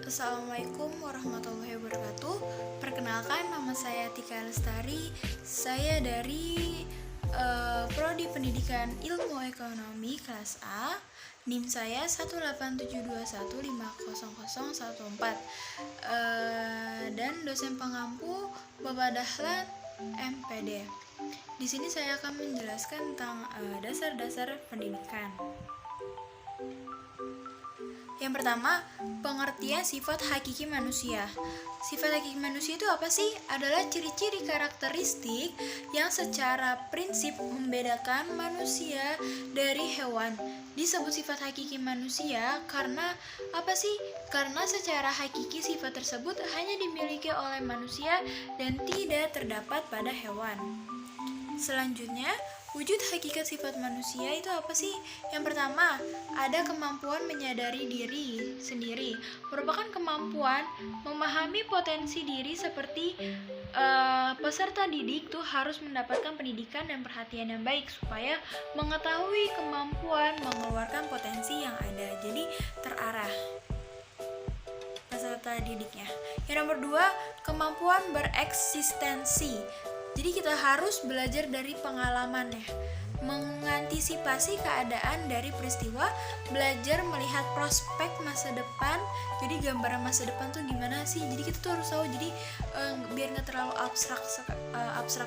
Assalamualaikum warahmatullahi wabarakatuh. Perkenalkan, nama saya Tika Lestari. Saya dari Prodi Pendidikan Ilmu Ekonomi kelas A. NIM saya 18721500014. Dan dosen pengampu Bapak Dahlan MPD. Di sini saya akan menjelaskan tentang dasar-dasar pendidikan. Yang pertama, pengertian sifat hakiki manusia. Sifat hakiki manusia itu apa sih? Adalah ciri-ciri karakteristik yang secara prinsip membedakan manusia dari hewan. Disebut sifat hakiki manusia karena apa sih? Karena secara hakiki sifat tersebut hanya dimiliki oleh manusia dan tidak terdapat pada hewan. Selanjutnya, wujud hakikat sifat manusia itu apa sih? Yang pertama, ada kemampuan menyadari diri sendiri. Merupakan kemampuan memahami potensi diri seperti peserta didik tuh harus mendapatkan pendidikan dan perhatian yang baik supaya mengetahui kemampuan mengeluarkan potensi yang ada. Jadi terarah peserta didiknya. Yang nomor 2, kemampuan bereksistensi. Jadi kita harus belajar dari pengalaman ya, mengantisipasi keadaan dari peristiwa, belajar melihat prospek masa depan. Jadi gambaran masa depan tuh gimana sih? Jadi kita tuh harus tahu. Jadi biar nggak terlalu abstrak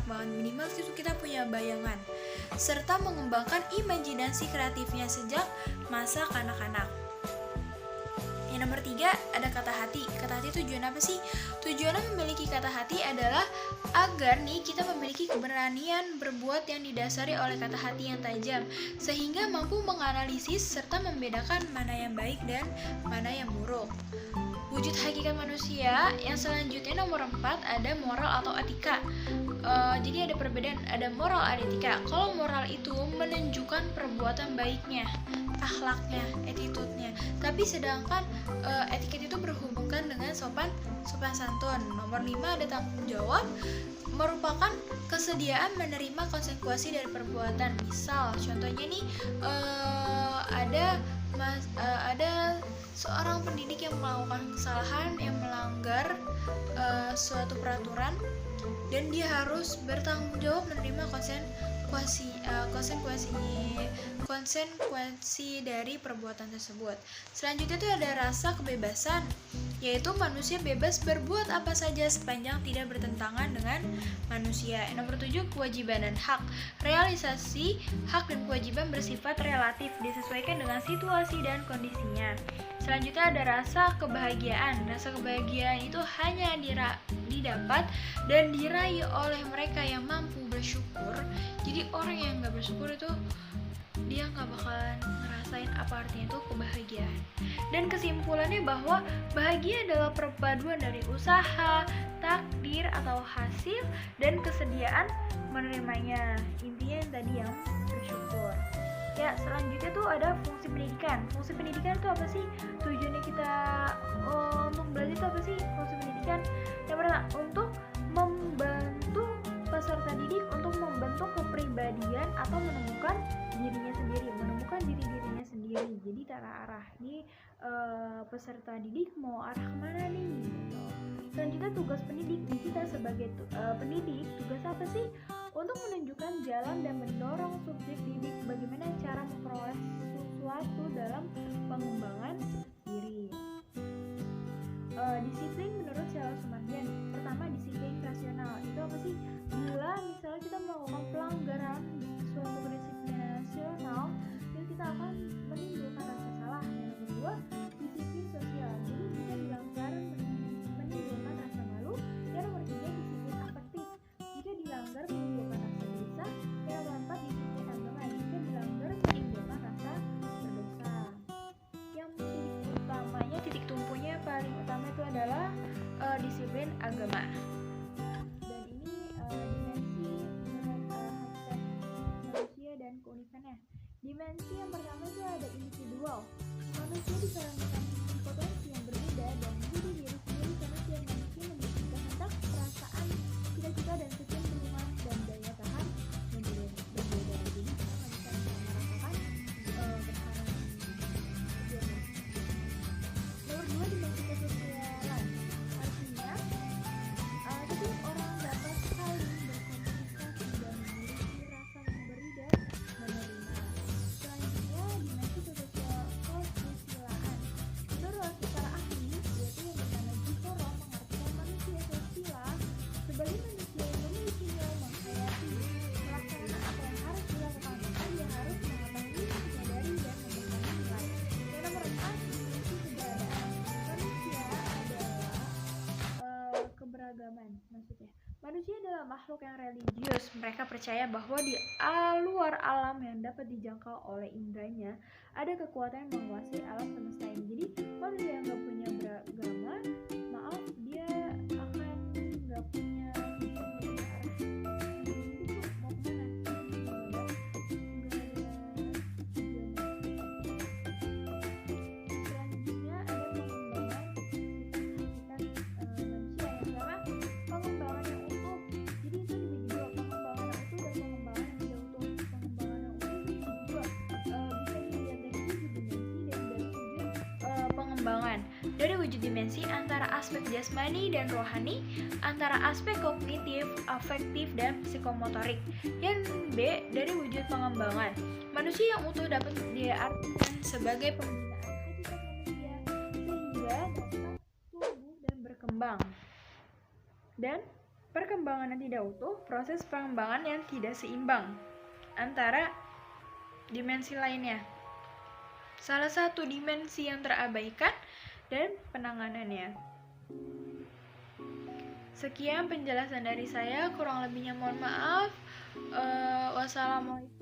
banget, minimal itu kita punya bayangan. Serta mengembangkan imajinasi kreatifnya sejak masa kanak-kanak. Yang nomor 3, ada kata hati. Kata hati tujuan apa sih? Tujuannya memiliki kata hati adalah agar nih kita memiliki keberanian berbuat yang didasari oleh kata hati yang tajam, sehingga mampu menganalisis serta membedakan mana yang baik dan mana yang buruk. Wujud hakikat manusia yang selanjutnya nomor 4, ada moral atau etika. Jadi ada perbedaan, ada moral, ada etika. Kalau moral itu menunjukkan perbuatan baiknya, akhlaknya, attitude-nya. Tapi sedangkan etiket itu berhubungan dengan sopan santun. Nomor 5, ada tanggung jawab, merupakan kesediaan menerima konsekuensi dari perbuatan. Misal, contohnya nih ada seorang pendidik yang melakukan kesalahan, yang melanggar suatu peraturan, dan dia harus bertanggung jawab menerima konsekuensi dari perbuatan tersebut. Selanjutnya itu ada rasa kebebasan, yaitu manusia bebas berbuat apa saja sepanjang tidak bertentangan dengan manusia. Nomor 7, kewajiban dan hak. Realisasi hak dan kewajiban bersifat relatif, disesuaikan dengan situasi dan kondisinya. Selanjutnya ada rasa kebahagiaan. Rasa kebahagiaan itu hanya didapat dan diraih oleh mereka yang mampu bersyukur. Jadi orang yang gak bersyukur itu dia gak bakalan ngerasain apa artinya itu kebahagiaan. Dan kesimpulannya bahwa bahagia adalah perpaduan dari usaha, takdir atau hasil, dan kesediaan menerimanya. Intinya yang tadi yang bersyukur. Ya, selanjutnya tuh ada fungsi pendidikan. Fungsi pendidikan itu apa sih? Tujuannya kita untuk belajar itu apa sih? Fungsi pendidikan yang pertama, untuk membantu peserta didik untuk membentuk kepribadian atau menemukan dirinya sendiri. Jadi terarah nih peserta didik mau arah kemana nih gitu. Selanjutnya tugas pendidik. Kita sebagai pendidik, tugas apa sih? Untuk menunjukkan jalan dan mendorong subjek didik bagaimana cara memperoleh sesuatu dalam pengembangan diri. Disiplin menurut Sheila Sumardian. Pertama, disiplin rasional. Itu apa sih? Bila misalnya kita melakukan pelanggaran suatu prinsip nasional, itu kita akan menimbulkan rasa salah. Yang kedua, disiplin sosial. Jadi jika dilanggar menimbulkan rasa malu. Yang nomor 3, disiplin afektif. Jika dilanggar menimbulkan rasa dosa. Yang nomor 4, disiplin agama. Jika dilanggar menimbulkan rasa berdosa. Yang titik tumpunya paling utama itu adalah disiplin agama. Dan ini dimensi hakikat manusia dan keunikannya. Dimensi yang pertama itu ada individual. Manusia dikarenakan potensi yang berbeda dan diri sendiri karena setiap manusia memiliki kehendak, perasaan, cita-cita dan kecenderungan dan daya tahan yang berbeda. Jadi kita nggak bisa merasakan berharap. Nomor 2, dimensi kesehatan. maksudnya. Manusia adalah makhluk yang religius. Mereka percaya bahwa di luar alam yang dapat dijangkau oleh indranya ada kekuatan yang menguasai alam semesta ini. Jadi manusia yang nggak punya beragama, maaf, dia akan nggak punya tujuan dari arah hidup tuh mau kemana? Nggak ada tujuan. Selanjutnya ada pengembangan manusia yang pertama pengembangan yang utuh. Jadi itu dibagi dua, pengembangan yang utuh dan pengembangan yang tidak utuh. Pengembangan yang utuh itu dibagi dua, bisa dilihat dari wujud dimensi dan dari wujud pengembangan. Dari wujud dimensi antara aspek jasmani dan rohani, antara aspek kognitif, afektif, dan psikomotorik. Yang B, dari wujud pengembangan. Manusia yang utuh dapat diartikan sebagai pembinaan hakikat manusia sehingga dapat tumbuh dan berkembang. Dan perkembangan yang tidak utuh, proses pengembangan yang tidak seimbang antara dimensi lainnya. Salah satu dimensi yang terabaikan dan penanganannya. Sekian penjelasan dari saya, kurang lebihnya mohon maaf. Wassalamualaikum.